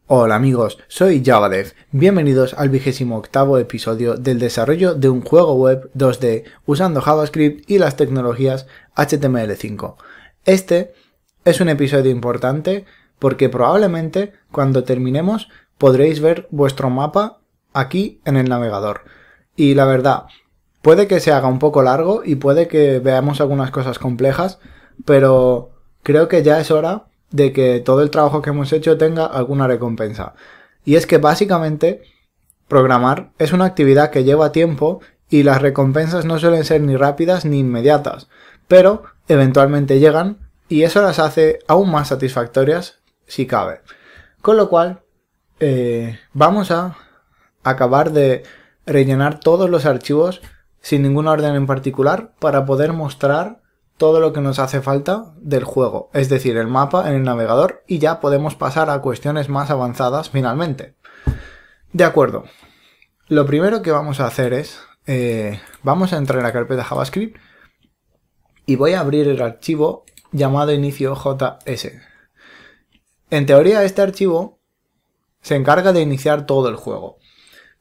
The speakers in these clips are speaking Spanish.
Hola amigos, soy JavaDev. Bienvenidos al 28º episodio del desarrollo de un juego web 2D usando JavaScript y las tecnologías HTML5. Este es un episodio importante porque probablemente cuando terminemos podréis ver vuestro mapa aquí en el navegador. Y la verdad, puede que se haga un poco largo y puede que veamos algunas cosas complejas, pero creo que ya es hora de que todo el trabajo que hemos hecho tenga alguna recompensa. Y es que básicamente programar es una actividad que lleva tiempo y las recompensas no suelen ser ni rápidas ni inmediatas, pero eventualmente llegan y eso las hace aún más satisfactorias si cabe. Con lo cual vamos a acabar de rellenar todos los archivos sin ningún orden en particular para poder mostrar todo lo que nos hace falta del juego, es decir, el mapa en el navegador, y ya podemos pasar a cuestiones más avanzadas finalmente. De acuerdo, lo primero que vamos a hacer es, vamos a entrar en la carpeta JavaScript y voy a abrir el archivo llamado inicio.js. En teoría este archivo se encarga de iniciar todo el juego,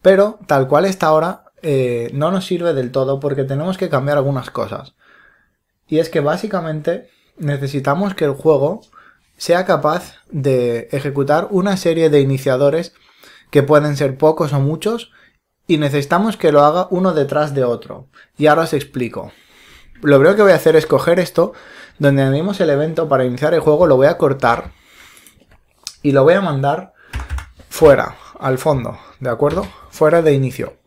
pero tal cual está ahora no nos sirve del todo porque tenemos que cambiar algunas cosas. Y es que básicamente necesitamos que el juego sea capaz de ejecutar una serie de iniciadores que pueden ser pocos o muchos y necesitamos que lo haga uno detrás de otro. Y ahora os explico. Lo primero que voy a hacer es coger esto, donde añadimos el evento para iniciar el juego, lo voy a cortar y lo voy a mandar fuera, al fondo, ¿de acuerdo? Fuera de inicio,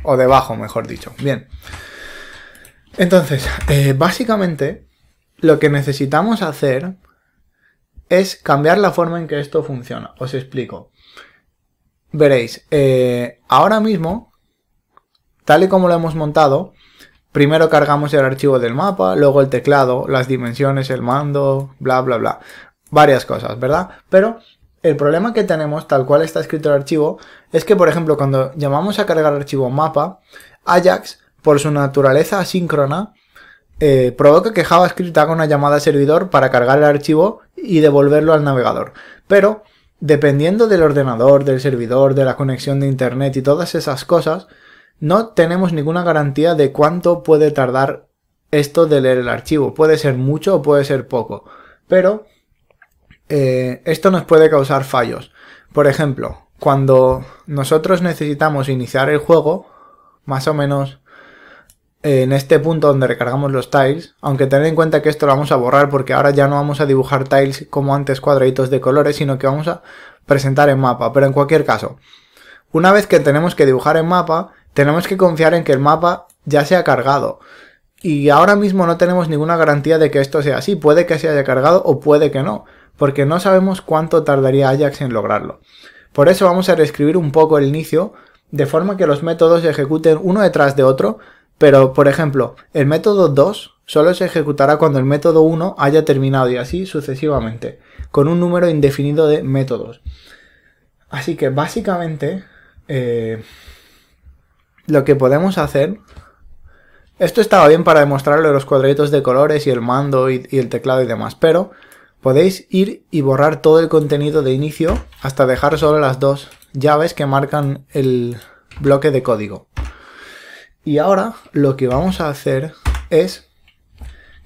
o debajo, mejor dicho. Bien. Entonces, básicamente, lo que necesitamos hacer es cambiar la forma en que esto funciona. Os explico. Veréis, ahora mismo, tal y como lo hemos montado, primero cargamos el archivo del mapa, luego el teclado, las dimensiones, el mando, bla, bla, bla. Varias cosas, ¿verdad? Pero el problema que tenemos, tal cual está escrito el archivo, es que, por ejemplo, cuando llamamos a cargar el archivo mapa, Ajax, por su naturaleza asíncrona, provoca que JavaScript haga una llamada al servidor para cargar el archivo y devolverlo al navegador. Pero, dependiendo del ordenador, del servidor, de la conexión de internet y todas esas cosas, no tenemos ninguna garantía de cuánto puede tardar esto de leer el archivo. Puede ser mucho o puede ser poco. Pero esto nos puede causar fallos. Por ejemplo, cuando nosotros necesitamos iniciar el juego, más o menos en este punto donde recargamos los tiles, aunque tened en cuenta que esto lo vamos a borrar porque ahora ya no vamos a dibujar tiles como antes, cuadraditos de colores, sino que vamos a presentar en mapa. Pero en cualquier caso, una vez que tenemos que dibujar en mapa, tenemos que confiar en que el mapa ya se ha cargado. Y ahora mismo no tenemos ninguna garantía de que esto sea así. Puede que se haya cargado o puede que no, porque no sabemos cuánto tardaría Ajax en lograrlo. Por eso vamos a reescribir un poco el inicio, de forma que los métodos se ejecuten uno detrás de otro. Pero, por ejemplo, el método 2 solo se ejecutará cuando el método 1 haya terminado y así sucesivamente, con un número indefinido de métodos. Así que, básicamente, lo que podemos hacer... Esto estaba bien para demostrarlo los cuadraditos de colores y el mando y el teclado y demás, pero podéis ir y borrar todo el contenido de inicio hasta dejar solo las dos llaves que marcan el bloque de código. Y ahora lo que vamos a hacer es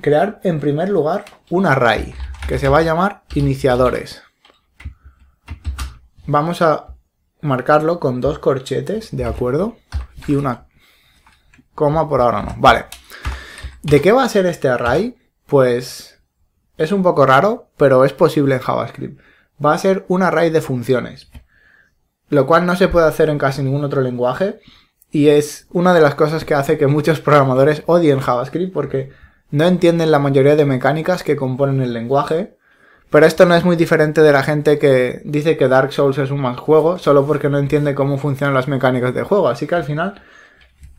crear en primer lugar un array que se va a llamar iniciadores. Vamos a marcarlo con dos corchetes, ¿de acuerdo? Y una coma, por ahora no. Vale. ¿De qué va a ser este array? Pues es un poco raro, pero es posible en JavaScript. Va a ser un array de funciones, lo cual no se puede hacer en casi ningún otro lenguaje. Y es una de las cosas que hace que muchos programadores odien JavaScript porque no entienden la mayoría de mecánicas que componen el lenguaje. Pero esto no es muy diferente de la gente que dice que Dark Souls es un mal juego solo porque no entiende cómo funcionan las mecánicas del juego. Así que al final,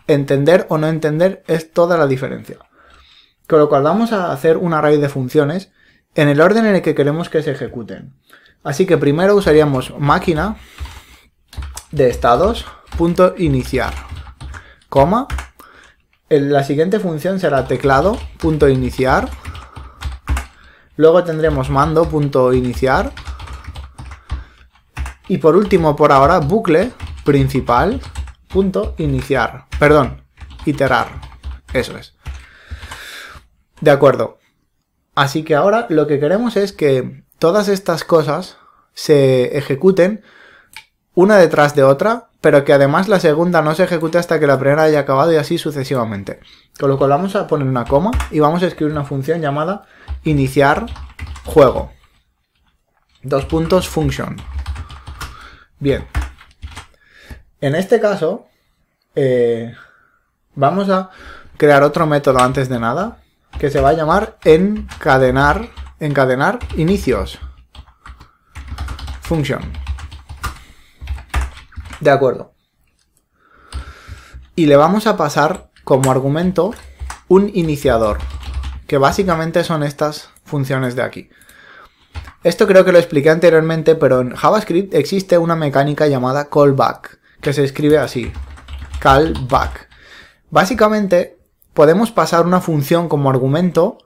entender o no entender es toda la diferencia. Con lo cual vamos a hacer un array de funciones en el orden en el que queremos que se ejecuten. Así que primero usaríamos máquina de estados punto iniciar, coma, la siguiente función será teclado punto iniciar, luego tendremos mando punto iniciar, Y por último, por ahora, bucle principal punto iniciar. Perdón, iterar. Eso es. De acuerdo. Así que ahora lo que queremos es que todas estas cosas se ejecuten una detrás de otra, pero que además la segunda no se ejecute hasta que la primera haya acabado y así sucesivamente. Con lo cual vamos a poner una coma y vamos a escribir una función llamada iniciar juego. Function. Bien. En este caso, vamos a crear otro método antes de nada, que se va a llamar encadenar inicios. Function. De acuerdo. Y le vamos a pasar como argumento un iniciador, que básicamente son estas funciones de aquí. Esto creo que lo expliqué anteriormente, pero en JavaScript existe una mecánica llamada callback, que se escribe así, callback. Básicamente podemos pasar una función como argumento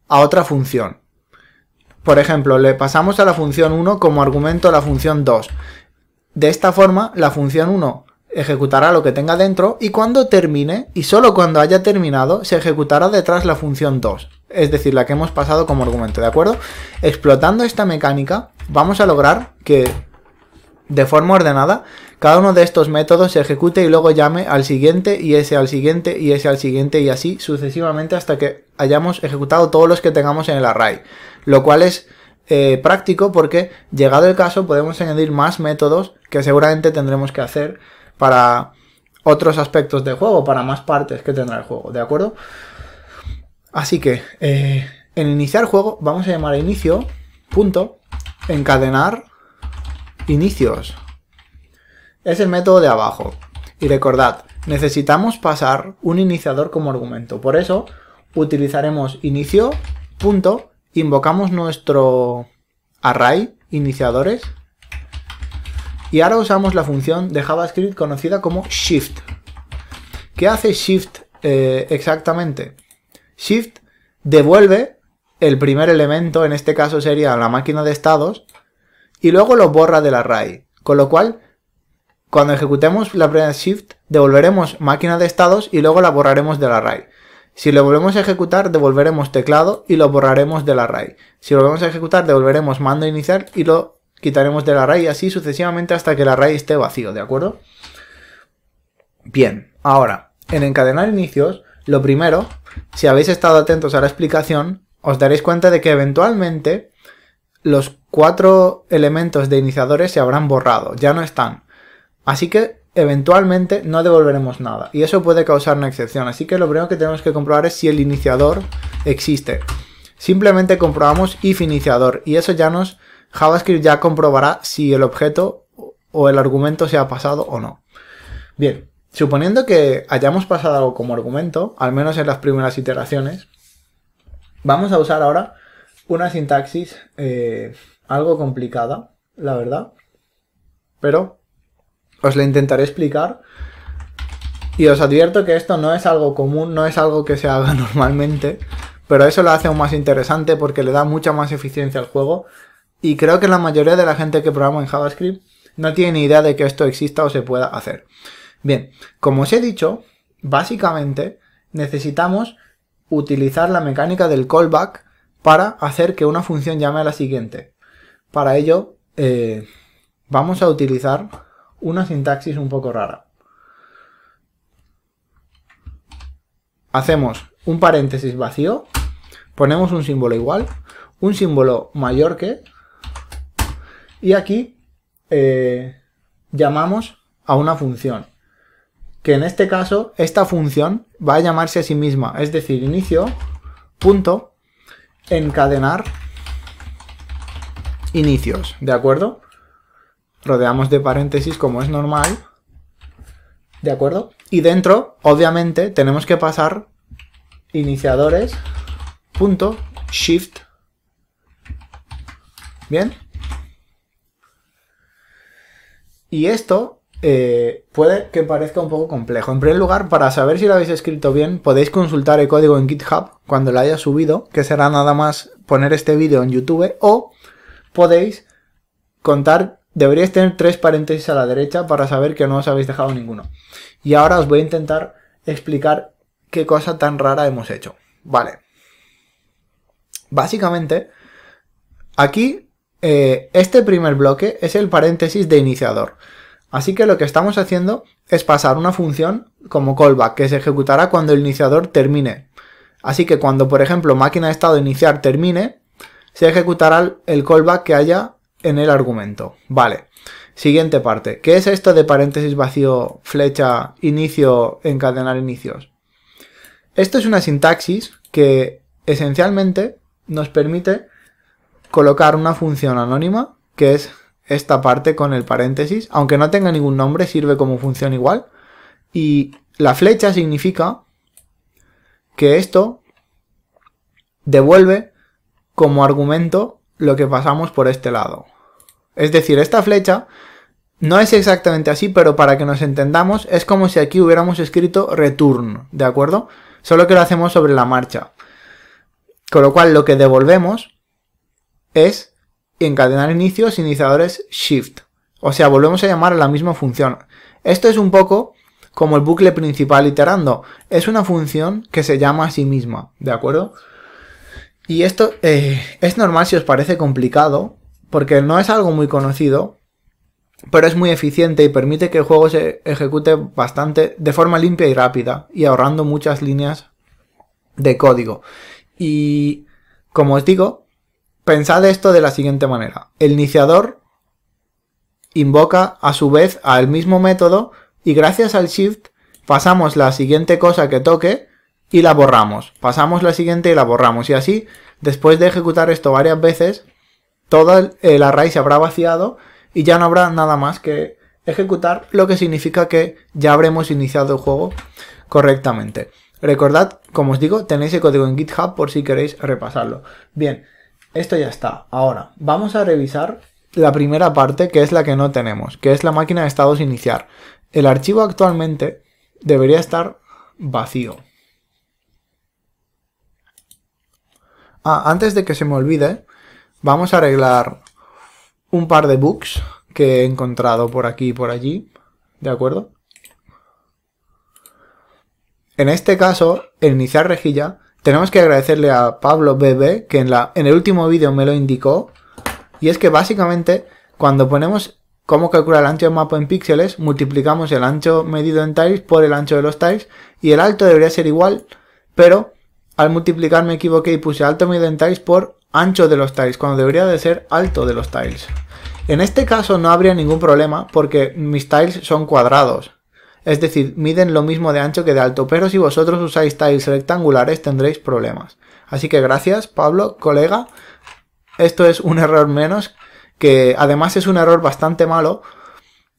a otra función. Por ejemplo, le pasamos a la función 1 como argumento a la función 2. De esta forma, la función 1 ejecutará lo que tenga dentro y cuando termine, y solo cuando haya terminado, se ejecutará detrás la función 2. Es decir, la que hemos pasado como argumento, ¿de acuerdo? Explotando esta mecánica, vamos a lograr que, de forma ordenada, cada uno de estos métodos se ejecute y luego llame al siguiente, y ese al siguiente, y ese al siguiente, y así sucesivamente hasta que hayamos ejecutado todos los que tengamos en el array. Lo cual es práctico porque, llegado el caso, podemos añadir más métodos que seguramente tendremos que hacer para otros aspectos del juego, para más partes que tendrá el juego, ¿de acuerdo? Así que, en iniciar juego vamos a llamar a inicio, punto, encadenar inicios. Es el método de abajo. Y recordad, necesitamos pasar un iniciador como argumento. Por eso, utilizaremos inicio, punto, invocamos nuestro array, iniciadores, y ahora usamos la función de JavaScript conocida como shift. ¿Qué hace shift exactamente? Shift devuelve el primer elemento, en este caso sería la máquina de estados, y luego lo borra del array. Con lo cual, cuando ejecutemos la primera shift, devolveremos máquina de estados y luego la borraremos del array. Si lo volvemos a ejecutar, devolveremos teclado y lo borraremos del array. Si lo volvemos a ejecutar, devolveremos mando inicial y lo quitaremos del array y así sucesivamente hasta que el array esté vacío, ¿de acuerdo? Bien, ahora, en encadenar inicios, lo primero, si habéis estado atentos a la explicación, os daréis cuenta de que eventualmente los 4 elementos de iniciadores se habrán borrado, ya no están. Así que eventualmente no devolveremos nada y eso puede causar una excepción. Así que lo primero que tenemos que comprobar es si el iniciador existe. Simplemente comprobamos if iniciador y eso ya JavaScript ya comprobará si el objeto o el argumento se ha pasado o no. Bien. Suponiendo que hayamos pasado algo como argumento, al menos en las primeras iteraciones, vamos a usar ahora una sintaxis algo complicada, la verdad, pero os la intentaré explicar y os advierto que esto no es algo común, no es algo que se haga normalmente, pero eso lo hace aún más interesante porque le da mucha más eficiencia al juego y creo que la mayoría de la gente que programa en JavaScript no tiene ni idea de que esto exista o se pueda hacer. Bien, como os he dicho, básicamente necesitamos utilizar la mecánica del callback para hacer que una función llame a la siguiente. Para ello, vamos a utilizar una sintaxis un poco rara. Hacemos un paréntesis vacío, ponemos un símbolo igual, un símbolo mayor que, y aquí llamamos a una función. Que en este caso, esta función va a llamarse a sí misma, es decir, inicio, punto, encadenar inicios, ¿de acuerdo? Rodeamos de paréntesis como es normal, ¿de acuerdo? Y dentro, obviamente, tenemos que pasar iniciadores, punto, shift, ¿bien? Y esto puede que parezca un poco complejo. En primer lugar, para saber si lo habéis escrito bien, podéis consultar el código en GitHub cuando lo haya subido, que será nada más poner este vídeo en YouTube, o podéis contar deberíais tener 3 paréntesis a la derecha para saber que no os habéis dejado ninguno. Y ahora os voy a intentar explicar qué cosa tan rara hemos hecho. Vale. Básicamente, aquí, este primer bloque es el paréntesis de iniciador. Así que lo que estamos haciendo es pasar una función como callback, que se ejecutará cuando el iniciador termine. Así que cuando, por ejemplo, máquina de estado iniciar termine, se ejecutará el callback que haya en el argumento. Vale. Siguiente parte. ¿Qué es esto de paréntesis vacío, flecha, inicio, encadenar inicios? Esto es una sintaxis que esencialmente nos permite colocar una función anónima, que es esta parte con el paréntesis, aunque no tenga ningún nombre, sirve como función igual. Y la flecha significa que esto devuelve como argumento lo que pasamos por este lado. Es decir, esta flecha no es exactamente así, pero para que nos entendamos, es como si aquí hubiéramos escrito return, ¿de acuerdo? Solo que lo hacemos sobre la marcha. Con lo cual, lo que devolvemos es encadenar inicios, iniciadores shift. O sea, volvemos a llamar a la misma función. Esto es un poco como el bucle principal iterando. Es una función que se llama a sí misma, ¿de acuerdo? Y esto es normal si os parece complicado, porque no es algo muy conocido, pero es muy eficiente y permite que el juego se ejecute bastante de forma limpia y rápida, y ahorrando muchas líneas de código. Y como os digo, pensad esto de la siguiente manera. El iniciador invoca a su vez al mismo método y gracias al shift pasamos la siguiente cosa que toque y la borramos. Pasamos la siguiente y la borramos. Y así, después de ejecutar esto varias veces, todo el array se habrá vaciado y ya no habrá nada más que ejecutar, lo que significa que ya habremos iniciado el juego correctamente. Recordad, como os digo, tenéis el código en GitHub por si queréis repasarlo. Bien, esto ya está. Ahora, vamos a revisar la primera parte, que es la que no tenemos, que es la máquina de estados iniciar. El archivo actualmente debería estar vacío. Antes de que se me olvide, vamos a arreglar un par de bugs que he encontrado por aquí y por allí, ¿de acuerdo? En este caso, el iniciar rejilla, tenemos que agradecerle a Pablo BB, que en el último vídeo me lo indicó, y es que básicamente cuando ponemos cómo calcular el ancho del mapa en píxeles, multiplicamos el ancho medido en tiles por el ancho de los tiles, y el alto debería ser igual, pero al multiplicar me equivoqué y puse alto medido en tiles por ancho de los tiles, cuando debería de ser alto de los tiles. En este caso no habría ningún problema porque mis tiles son cuadrados. Es decir, miden lo mismo de ancho que de alto, pero si vosotros usáis tiles rectangulares tendréis problemas. Así que gracias, Pablo, colega. Esto es un error menos, que además es un error bastante malo,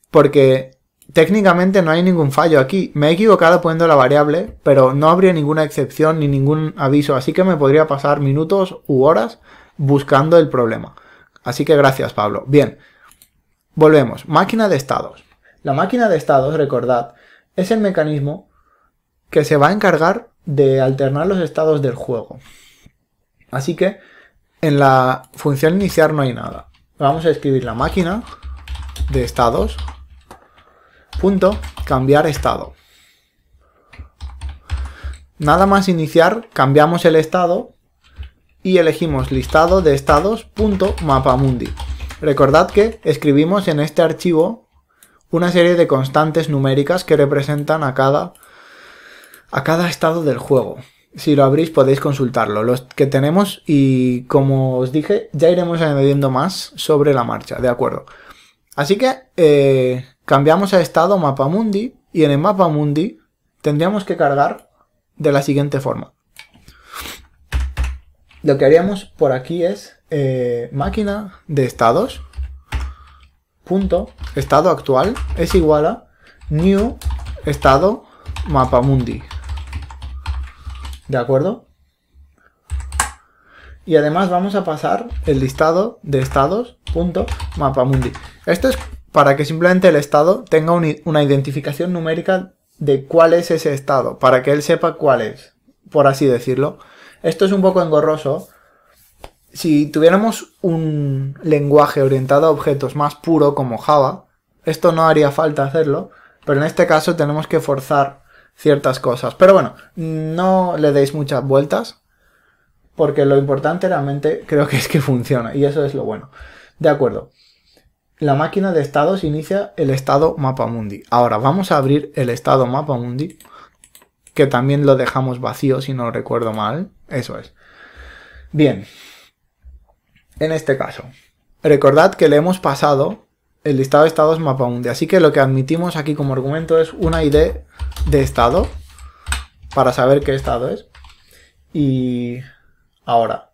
porque técnicamente no hay ningún fallo aquí. Me he equivocado poniendo la variable, pero no habría ninguna excepción ni ningún aviso, así que me podría pasar minutos u horas buscando el problema. Así que gracias, Pablo. Bien, volvemos. Máquina de estados. La máquina de estados, recordad, es el mecanismo que se va a encargar de alternar los estados del juego. Así que en la función iniciar no hay nada. Vamos a escribir la máquina de estados punto cambiar estado. Nada más iniciar, cambiamos el estado y elegimos listado de estados punto mapamundi. Recordad que escribimos en este archivo una serie de constantes numéricas que representan a cada estado del juego. Si lo abrís podéis consultarlo, los que tenemos, y como os dije ya iremos añadiendo más sobre la marcha, ¿de acuerdo? Así que cambiamos a estado mapamundi y en el mapamundi tendríamos que cargar de la siguiente forma. Lo que haríamos por aquí es máquina de estados punto estado actual es igual a new estado mapamundi, ¿de acuerdo? Y además vamos a pasar el listado de estados punto mapamundi. Esto es para que simplemente el estado tenga una identificación numérica de cuál es ese estado, para que él sepa cuál es, por así decirlo. Esto es un poco engorroso Si tuviéramos un lenguaje orientado a objetos más puro como Java, esto no haría falta hacerlo, pero en este caso tenemos que forzar ciertas cosas. Pero bueno, no le deis muchas vueltas, porque lo importante realmente creo que es que funciona, y eso es lo bueno. De acuerdo. La máquina de estados inicia el estado mapamundi. Ahora vamos a abrir el estado mapamundi, que también lo dejamos vacío si no recuerdo mal. Eso es. Bien. En este caso, recordad que le hemos pasado el listado de estados mapamundi, así que lo que admitimos aquí como argumento es una ID de estado para saber qué estado es. Y ahora,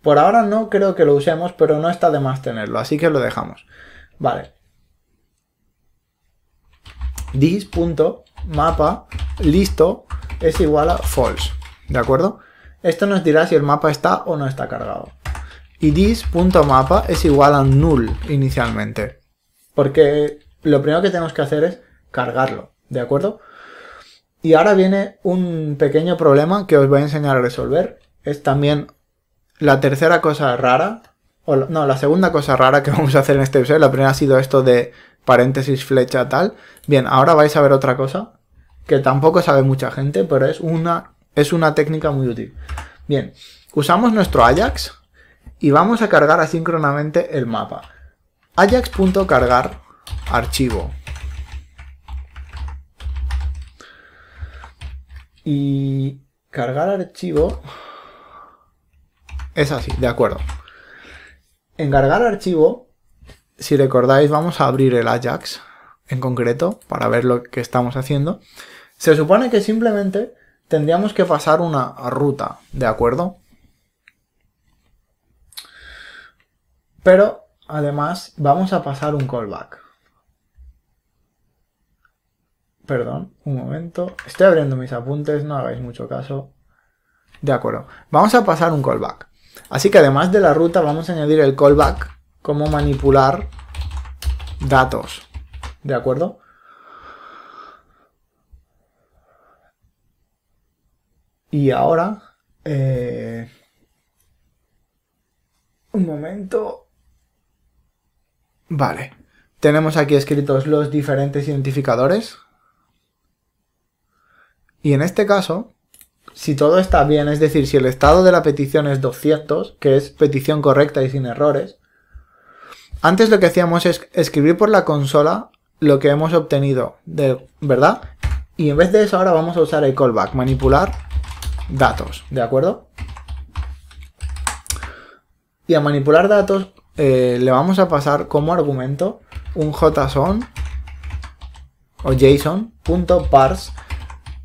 por ahora no creo que lo usemos, pero no está de más tenerlo, así que lo dejamos. Vale. This.mapa listo es igual a false, ¿de acuerdo? Esto nos dirá si el mapa está o no está cargado. Y this.mapa es igual a null inicialmente, porque lo primero que tenemos que hacer es cargarlo, ¿de acuerdo? Y ahora viene un pequeño problema que os voy a enseñar a resolver. Es también la tercera cosa rara, la segunda cosa rara que vamos a hacer en este episodio. La primera ha sido esto de paréntesis, flecha, tal. Bien, ahora vais a ver otra cosa que tampoco sabe mucha gente, pero es una técnica muy útil. Bien, usamos nuestro Ajax y vamos a cargar asíncronamente el mapa. Ajax.cargar archivo. Y cargar archivo es así, de acuerdo. En cargar archivo, si recordáis, vamos a abrir el Ajax en concreto para ver lo que estamos haciendo. Se supone que simplemente tendríamos que pasar una ruta, ¿de acuerdo? Pero además vamos a pasar un callback. Perdón, un momento. Estoy abriendo mis apuntes, no hagáis mucho caso. De acuerdo. Vamos a pasar un callback. Así que además de la ruta vamos a añadir el callback como manipular datos. ¿De acuerdo? Y ahora... un momento... Vale. Tenemos aquí escritos los diferentes identificadores. Y en este caso, si todo está bien, es decir, si el estado de la petición es 200, que es petición correcta y sin errores, antes lo que hacíamos es escribir por la consola lo que hemos obtenido, ¿verdad? Y en vez de eso ahora vamos a usar el callback, manipular datos, ¿de acuerdo? Y a manipular datos le vamos a pasar como argumento un JSON o JSON.parse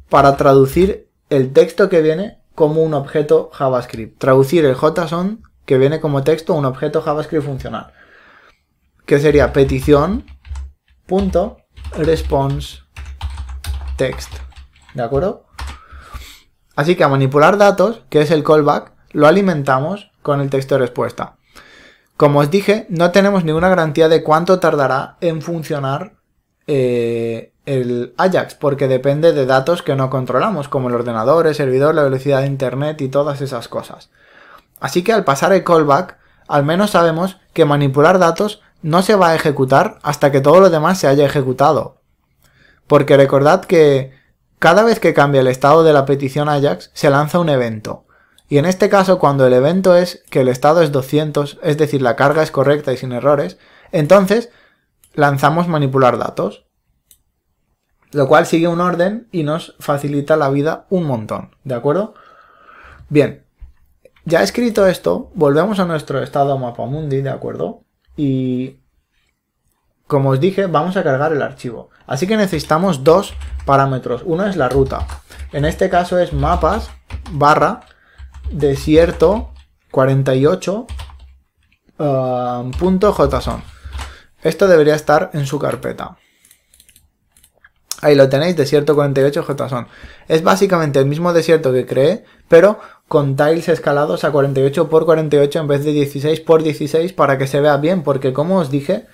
para traducir el texto que viene como un objeto JavaScript. Traducir el JSON que viene como texto a un objeto JavaScript funcional. Que sería petición.response text. ¿De acuerdo? Así que a manipular datos, que es el callback, lo alimentamos con el texto de respuesta. Como os dije, no tenemos ninguna garantía de cuánto tardará en funcionar el Ajax, porque depende de datos que no controlamos, como el ordenador, el servidor, la velocidad de internet y todas esas cosas. Así que al pasar el callback, al menos sabemos que manipular datos no se va a ejecutar hasta que todo lo demás se haya ejecutado. Porque recordad que cada vez que cambia el estado de la petición Ajax, se lanza un evento. Y en este caso, cuando el evento es que el estado es 200, es decir, la carga es correcta y sin errores, entonces lanzamos manipular datos. Lo cual sigue un orden y nos facilita la vida un montón, ¿de acuerdo? Bien, ya escrito esto, volvemos a nuestro estado mapamundi, ¿de acuerdo? Y como os dije, vamos a cargar el archivo. Así que necesitamos dos parámetros. Uno es la ruta. En este caso es mapas barra desierto 48 .json. Esto debería estar en su carpeta. Ahí lo tenéis, desierto 48 JSON. Es básicamente el mismo desierto que creé, pero con tiles escalados a 48 x 48 en vez de 16 x 16 para que se vea bien, porque como os dije,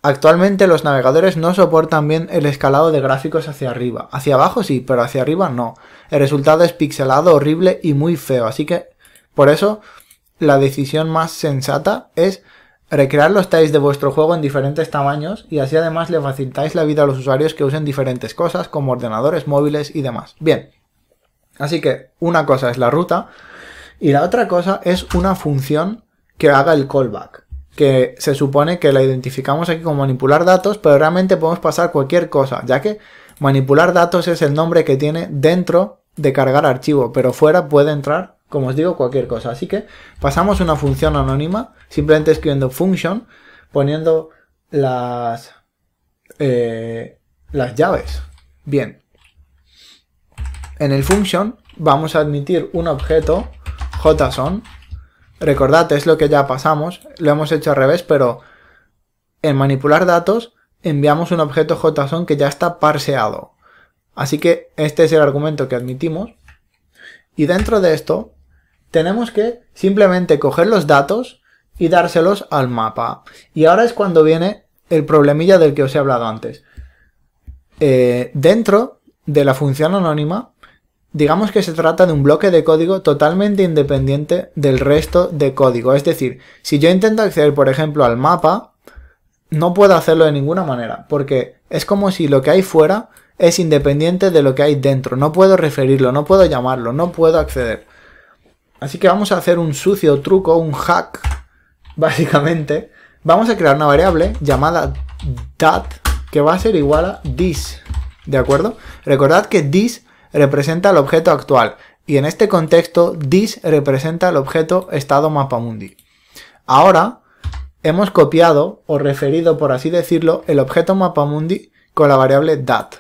actualmente los navegadores no soportan bien el escalado de gráficos hacia arriba. Hacia abajo sí, pero hacia arriba no. El resultado es pixelado, horrible y muy feo, así que por eso la decisión más sensata es recrear los tiles de vuestro juego en diferentes tamaños y así además le facilitáis la vida a los usuarios que usen diferentes cosas como ordenadores, móviles y demás. Bien, así que una cosa es la ruta y la otra cosa es una función que haga el callback, que se supone que la identificamos aquí como manipular datos, pero realmente podemos pasar cualquier cosa, ya que manipular datos es el nombre que tiene dentro de cargar archivo, pero fuera puede entrar, como os digo, cualquier cosa. Así que pasamos una función anónima, simplemente escribiendo function, poniendo las llaves. Bien. En el function vamos a admitir un objeto JSON. Recordad, es lo que ya pasamos, lo hemos hecho al revés, pero en manipular datos enviamos un objeto JSON que ya está parseado. Así que este es el argumento que admitimos. Y dentro de esto tenemos que simplemente coger los datos y dárselos al mapa. Y ahora es cuando viene el problemilla del que os he hablado antes. Dentro de la función anónima, digamos que se trata de un bloque de código totalmente independiente del resto de código. Es decir, si yo intento acceder, por ejemplo, al mapa, no puedo hacerlo de ninguna manera, porque es como si lo que hay fuera es independiente de lo que hay dentro. No puedo referirlo, no puedo llamarlo, no puedo acceder. Así que vamos a hacer un sucio truco, un hack, básicamente. Vamos a crear una variable llamada dat que va a ser igual a this, ¿de acuerdo? Recordad que this representa el objeto actual y en este contexto this representa el objeto estado mapamundi. Ahora hemos copiado o referido, por así decirlo, el objeto mapamundi con la variable dat.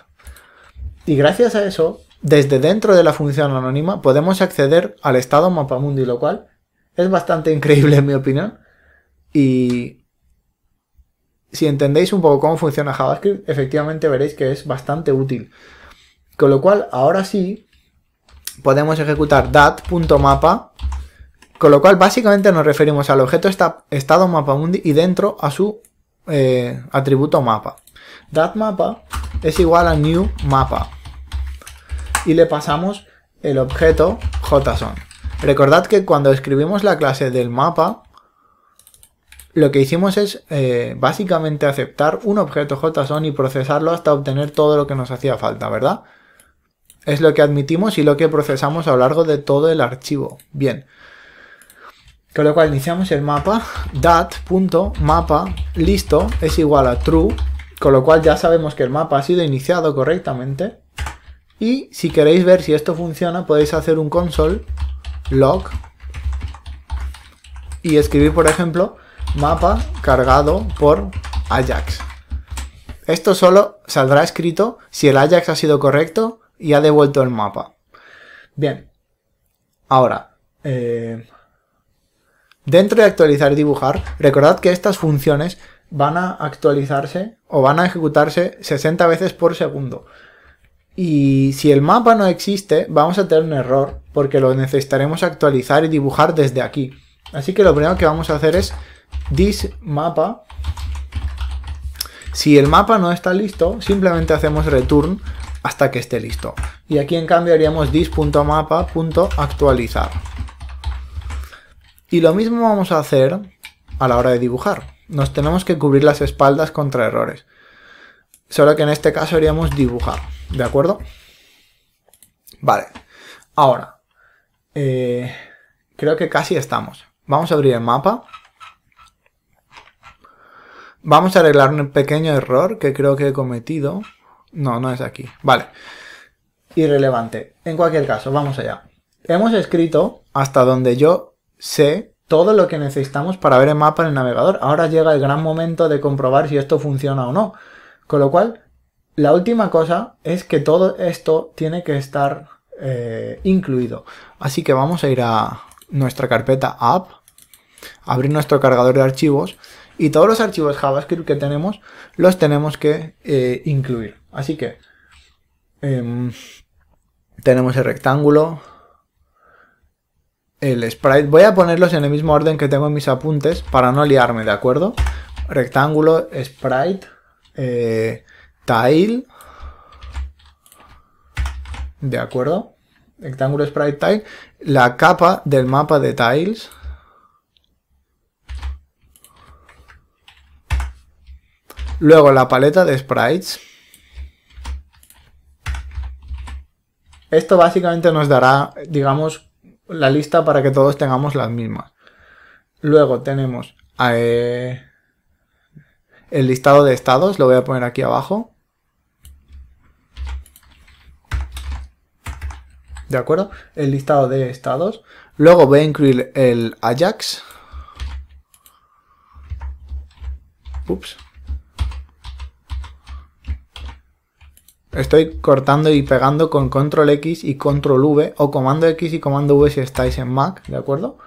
Y gracias a eso, desde dentro de la función anónima podemos acceder al estado mapamundi, lo cual es bastante increíble en mi opinión. Y si entendéis un poco cómo funciona JavaScript, efectivamente veréis que es bastante útil. Con lo cual, ahora sí, podemos ejecutar dat.mapa, con lo cual básicamente nos referimos al objeto estado mapamundi y dentro a su atributo mapa. Dat.mapa es igual a new mapa y le pasamos el objeto JSON. Recordad que cuando escribimos la clase del mapa, lo que hicimos es básicamente aceptar un objeto JSON y procesarlo hasta obtener todo lo que nos hacía falta, ¿verdad? Es lo que admitimos y lo que procesamos a lo largo de todo el archivo. Bien. Con lo cual iniciamos el mapa. Dat.mapa listo es igual a true. Con lo cual ya sabemos que el mapa ha sido iniciado correctamente. Y si queréis ver si esto funciona, podéis hacer un console log y escribir, por ejemplo, mapa cargado por Ajax. Esto solo saldrá escrito si el Ajax ha sido correcto y ha devuelto el mapa. Bien. Ahora, dentro de actualizar y dibujar, recordad que estas funciones van a actualizarse o van a ejecutarse 60 veces por segundo. Y si el mapa no existe, vamos a tener un error porque lo necesitaremos actualizar y dibujar desde aquí. Así que lo primero que vamos a hacer es this mapa. Si el mapa no está listo, simplemente hacemos return hasta que esté listo. Y aquí en cambio haríamos this.mapa.actualizar. Y lo mismo vamos a hacer a la hora de dibujar. Nos tenemos que cubrir las espaldas contra errores. Solo que en este caso haríamos dibujar. ¿De acuerdo? Vale. Ahora, creo que casi estamos. Vamos a abrir el mapa. Vamos a arreglar un pequeño error que creo que he cometido. No, no es aquí. Vale. Irrelevante. En cualquier caso, vamos allá. Hemos escrito hasta donde yo sé todo lo que necesitamos para ver el mapa en el navegador. Ahora llega el gran momento de comprobar si esto funciona o no. Con lo cual, la última cosa es que todo esto tiene que estar incluido. Así que vamos a ir a nuestra carpeta app, abrir nuestro cargador de archivos y todos los archivos JavaScript que tenemos los tenemos que incluir. Así que tenemos el rectángulo, el sprite. Voy a ponerlos en el mismo orden que tengo en mis apuntes para no liarme, ¿de acuerdo? Rectángulo, sprite, tile, ¿de acuerdo? Rectángulo, sprite, tile. La capa del mapa de tiles Luego la paleta de sprites. Esto básicamente nos dará, digamos, la lista para que todos tengamos las mismas. Luego tenemos el listado de estados, lo voy a poner aquí abajo. ¿De acuerdo? El listado de estados. Luego voy a incluir el Ajax. Ups. Estoy cortando y pegando con control X y control V, o comando X y comando V si estáis en Mac, ¿de acuerdo?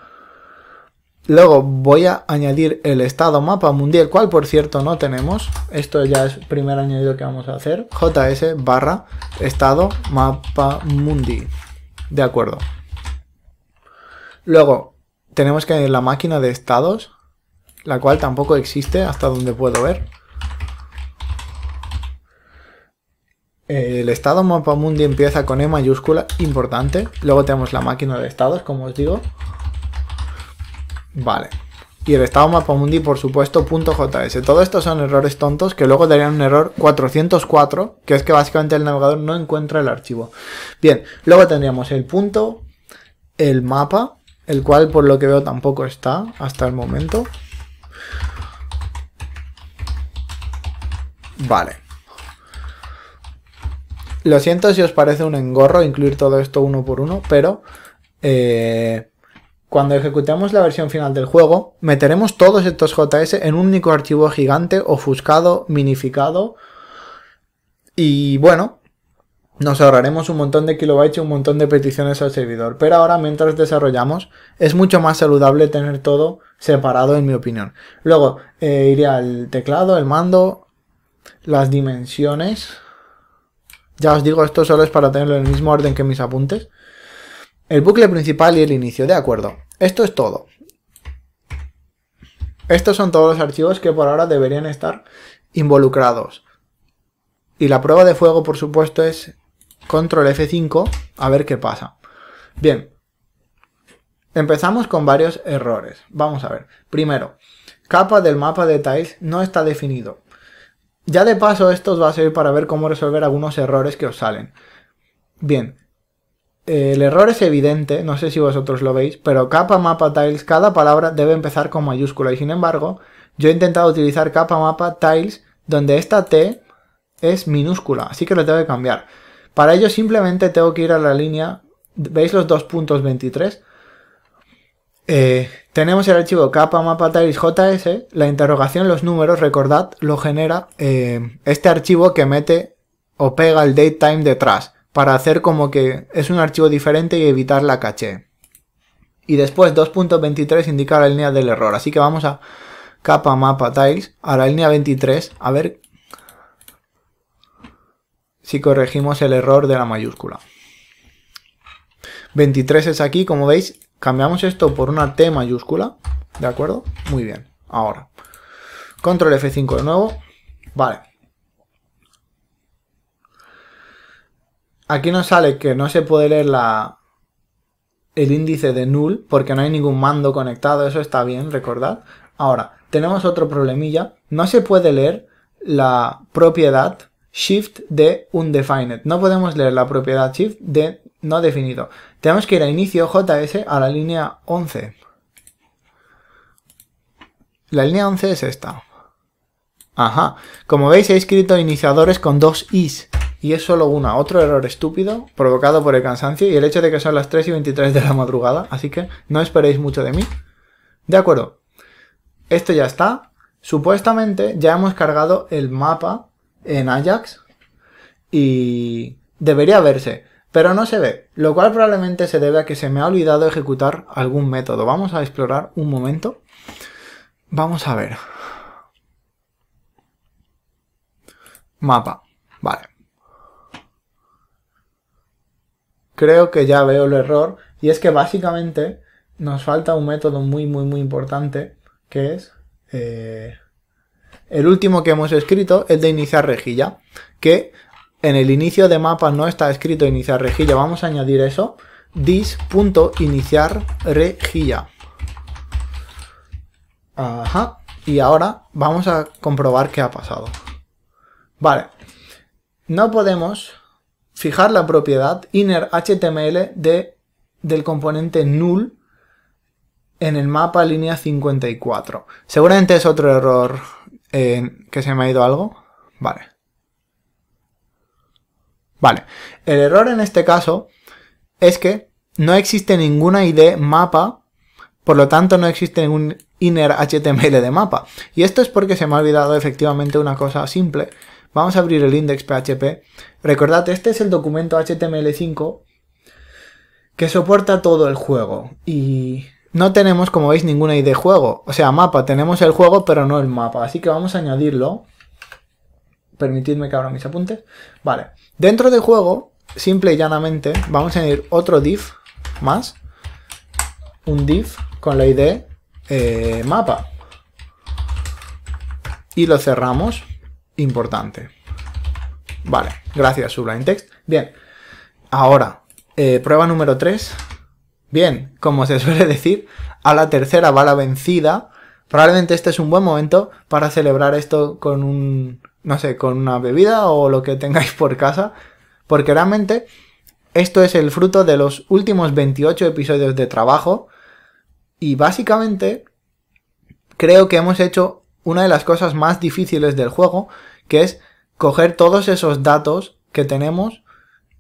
Luego voy a añadir el estado mapa mundial, cual por cierto no tenemos. Esto ya es el primer añadido que vamos a hacer. JS barra estado mapa mundi. De acuerdo. Luego tenemos que añadir la máquina de estados, la cual tampoco existe hasta donde puedo ver. El estado mapa mundi empieza con E mayúscula, importante. Luego tenemos la máquina de estados, como os digo. Vale. Y el estado mapa mundi, por supuesto, .js. Todo esto son errores tontos que luego darían un error 404, que es que básicamente el navegador no encuentra el archivo. Bien, luego tendríamos el punto, el mapa, el cual por lo que veo tampoco está hasta el momento. Vale. Lo siento si os parece un engorro incluir todo esto uno por uno, pero cuando ejecutemos la versión final del juego, meteremos todos estos JS en un único archivo gigante, ofuscado, minificado, y bueno, nos ahorraremos un montón de kilobytes y un montón de peticiones al servidor. Pero ahora, mientras desarrollamos, es mucho más saludable tener todo separado, en mi opinión. Luego, iría al teclado, el mando, las dimensiones. Ya os digo, esto solo es para tenerlo en el mismo orden que mis apuntes. El bucle principal y el inicio, de acuerdo. Esto es todo. Estos son todos los archivos que por ahora deberían estar involucrados. Y la prueba de fuego, por supuesto, es control F5, a ver qué pasa. Bien. Empezamos con varios errores. Vamos a ver. Primero, capa del mapa de tiles no está definido. Ya de paso, esto os va a servir para ver cómo resolver algunos errores que os salen. Bien. El error es evidente, no sé si vosotros lo veis, pero capa mapa tiles, cada palabra debe empezar con mayúscula y sin embargo yo he intentado utilizar capa mapa tiles donde esta T es minúscula, así que lo tengo que cambiar. Para ello simplemente tengo que ir a la línea, ¿veis los dos puntos 23? Tenemos el archivo capa mapa tiles JS, la interrogación, los números, recordad, lo genera este archivo que mete o pega el datetime detrás, para hacer como que es un archivo diferente y evitar la caché. Y después 2.23 indica la línea del error. Así que vamos a capa mapa tiles, a la línea 23, a ver si corregimos el error de la mayúscula. 23 es aquí, como veis, cambiamos esto por una T mayúscula, ¿de acuerdo? Muy bien, ahora. Control F5 de nuevo, vale. Aquí nos sale que no se puede leer el índice de null porque no hay ningún mando conectado, eso está bien, recordad. Ahora, tenemos otro problemilla, no se puede leer la propiedad shift de undefined. No podemos leer la propiedad shift de no definido. Tenemos que ir a inicio JS a la línea 11. La línea 11 es esta. Ajá, como veis he escrito iniciadores con dos is. Y es solo una. Otro error estúpido provocado por el cansancio y el hecho de que son las 3:23 de la madrugada. Así que no esperéis mucho de mí. De acuerdo. Esto ya está. Supuestamente ya hemos cargado el mapa en Ajax. Y debería verse. Pero no se ve. Lo cual probablemente se debe a que se me ha olvidado ejecutar algún método. Vamos a explorar un momento. Vamos a ver. Mapa. Vale. Creo que ya veo el error y es que básicamente nos falta un método muy importante que es el último que hemos escrito, el de iniciar rejilla, que en el inicio de mapa no está escrito iniciar rejilla. Vamos a añadir eso, this.iniciar rejilla. Ajá, Y ahora vamos a comprobar qué ha pasado. Vale, no podemos fijar la propiedad inner.html del componente null en el mapa línea 54. Seguramente es otro error que se me ha ido algo. Vale. Vale, el error en este caso es que no existe ninguna ID mapa, por lo tanto no existe ningún inner HTML de mapa. Y esto es porque se me ha olvidado efectivamente una cosa simple. Vamos a abrir el index.php. Recordad, este es el documento HTML5 que soporta todo el juego. Y no tenemos, como veis, ninguna ID juego. O sea, mapa, tenemos el juego, pero no el mapa. Así que vamos a añadirlo. Permitidme que abra mis apuntes. Vale. Dentro del juego, simple y llanamente, vamos a añadir otro div más. Un div con la ID mapa. Y lo cerramos. Importante. Vale. Gracias, Sublime Text. Bien. Ahora, prueba número 3. Bien, como se suele decir, a la tercera va la vencida. Probablemente este es un buen momento para celebrar esto con un... no sé, con una bebida o lo que tengáis por casa, porque realmente esto es el fruto de los últimos 28 episodios de trabajo y básicamente creo que hemos hecho una de las cosas más difíciles del juego, que es coger todos esos datos que tenemos,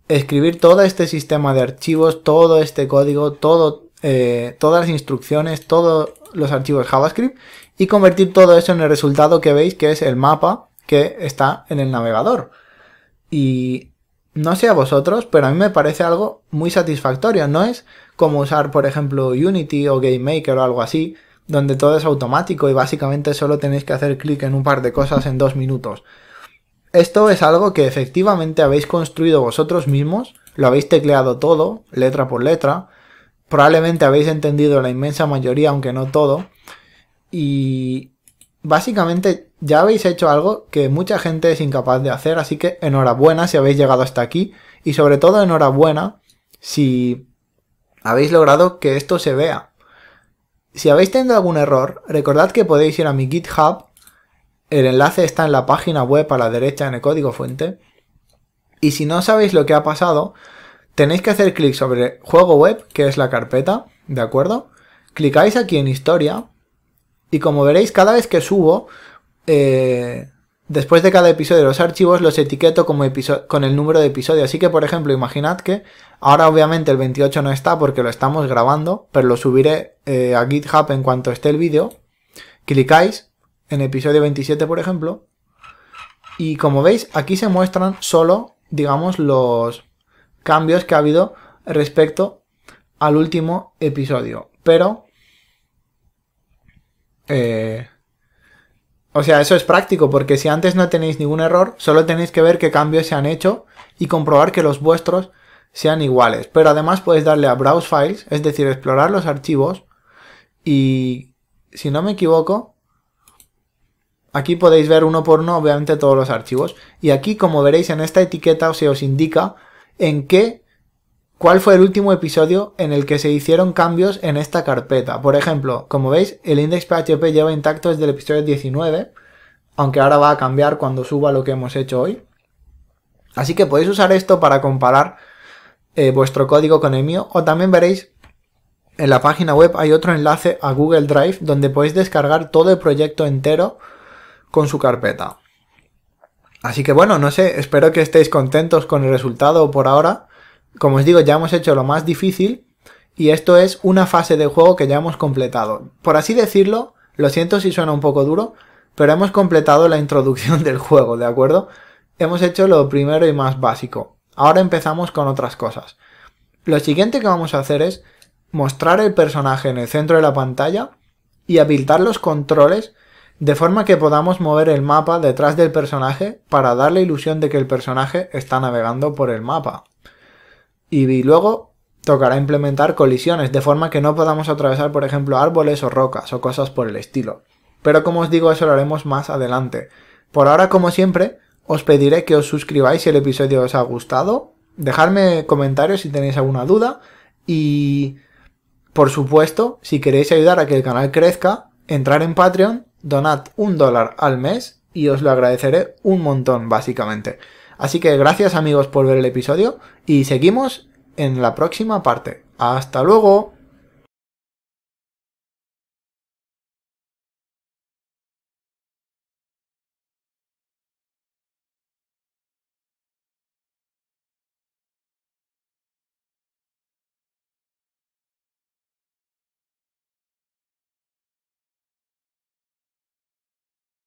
escribir todo este sistema de archivos, todo este código, todas las instrucciones, todos los archivos JavaScript y convertir todo eso en el resultado que veis, que es el mapa que está en el navegador. Y no sé a vosotros, pero a mí me parece algo muy satisfactorio. No es como usar, por ejemplo, Unity o GameMaker o algo así, donde todo es automático y básicamente solo tenéis que hacer clic en un par de cosas en 2 minutos. Esto es algo que efectivamente habéis construido vosotros mismos, lo habéis tecleado todo, letra por letra, probablemente habéis entendido la inmensa mayoría, aunque no todo, y básicamente ya habéis hecho algo que mucha gente es incapaz de hacer, así que enhorabuena si habéis llegado hasta aquí y sobre todo enhorabuena si habéis logrado que esto se vea. Si habéis tenido algún error, recordad que podéis ir a mi GitHub, el enlace está en la página web a la derecha en el código fuente, y si no sabéis lo que ha pasado, tenéis que hacer clic sobre juego web, que es la carpeta, ¿de acuerdo? Clicáis aquí en historia, y como veréis, cada vez que subo, después de cada episodio de los archivos, los etiqueto como con el número de episodio. Así que, por ejemplo, imaginad que ahora obviamente el 28 no está porque lo estamos grabando, pero lo subiré a GitHub en cuanto esté el vídeo. Clicáis en episodio 27, por ejemplo, y como veis, aquí se muestran solo, digamos, los cambios que ha habido respecto al último episodio. Pero... o sea, eso es práctico porque si antes no tenéis ningún error, solo tenéis que ver qué cambios se han hecho y comprobar que los vuestros sean iguales. Pero además podéis darle a Browse Files, es decir, explorar los archivos y, si no me equivoco, aquí podéis ver uno por uno obviamente todos los archivos. Y aquí, como veréis en esta etiqueta, se os indica cuál fue el último episodio en el que se hicieron cambios en esta carpeta. Por ejemplo, como veis, el index.php lleva intacto desde el episodio 19, aunque ahora va a cambiar cuando suba lo que hemos hecho hoy. Así que podéis usar esto para comparar vuestro código con el mío, o también veréis en la página web hay otro enlace a Google Drive donde podéis descargar todo el proyecto entero con su carpeta. Así que bueno, no sé, espero que estéis contentos con el resultado por ahora. Como os digo, ya hemos hecho lo más difícil y esto es una fase del juego que ya hemos completado. Por así decirlo, lo siento si suena un poco duro, pero hemos completado la introducción del juego, ¿de acuerdo? Hemos hecho lo primero y más básico. Ahora empezamos con otras cosas. Lo siguiente que vamos a hacer es mostrar el personaje en el centro de la pantalla y habilitar los controles de forma que podamos mover el mapa detrás del personaje para dar la ilusión de que el personaje está navegando por el mapa. Y luego tocará implementar colisiones, de forma que no podamos atravesar, por ejemplo, árboles o rocas o cosas por el estilo. Pero como os digo, eso lo haremos más adelante. Por ahora, como siempre, os pediré que os suscribáis si el episodio os ha gustado. Dejadme comentarios si tenéis alguna duda. Y, por supuesto, si queréis ayudar a que el canal crezca, entrar en Patreon donad $1 al mes y os lo agradeceré un montón, básicamente. Así que gracias amigos por ver el episodio y seguimos en la próxima parte. ¡Hasta luego!